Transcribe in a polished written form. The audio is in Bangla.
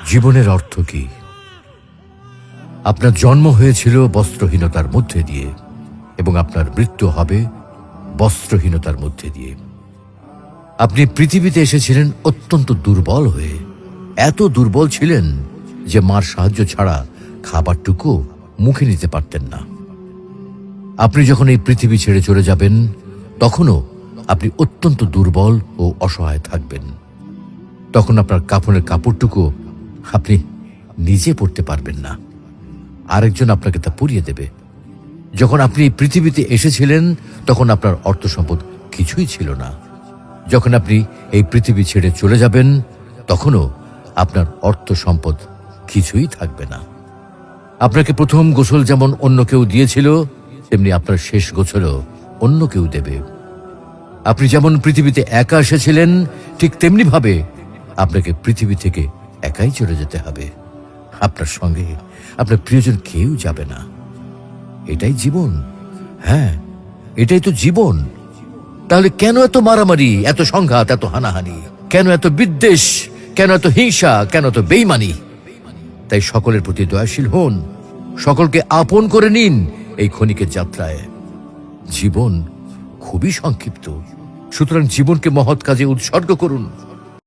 জীবনের অর্থ কি? আপনার জন্ম হয়েছিল বস্ত্রহীনতার মধ্যে দিয়ে এবং আপনার মৃত্যু হবে বস্ত্রহীনতার মধ্যে দিয়ে। আপনি পৃথিবীতে এসেছিলেন অত্যন্ত দুর্বল হয়ে। এত দুর্বল ছিলেন যে মার সাহায্য ছাড়া খাবারটুকু মুখে নিতে পারতেন না। আপনি যখন এই পৃথিবী ছেড়ে চলে যাবেন তখনও আপনি অত্যন্ত দুর্বল ও অসহায় থাকবেন। তখন আপনার কাফনের কাপড়টুকু আপনি নিজে পরতে পারবেন না, আরেকজন আপনাকে তা পরিয়ে দেবে। যখন আপনি এই পৃথিবীতে এসেছিলেন তখন আপনার অর্থ সম্পদ কিছুই ছিল না। যখন আপনি এই পৃথিবী ছেড়ে চলে যাবেন তখনও আপনার অর্থ সম্পদ কিছুই থাকবে না। আপনাকে প্রথম গোসল যেমন অন্য কেউ দিয়েছিল, তেমনি আপনার শেষ গোসলও অন্য কেউ দেবে। আপনি যেমন পৃথিবীতে একা এসেছিলেন, ঠিক তেমনি ভাবে আপনাকে পৃথিবী থেকে একাই চলে যেতে হবে। আপনার সঙ্গে আপনার প্রিয়জন কেউ যাবে না। এটাই জীবন। হ্যাঁ, এটাই তো জীবন। তাহলে কেন এত মারামারি, এত সংঘাত, এত হানাহানি? কেন এত বিদ্বেষ? কেন এত হিংসা? কেন এত বেইমানি? তাই সকলের প্রতি দয়াশীল হন, সকলকে আপন করে নিন এই ক্ষণিকের যাত্রায়। জীবন খুবই সংক্ষিপ্ত, সুতরাং জীবনকে মহৎ কাজে উৎসর্গ করুন।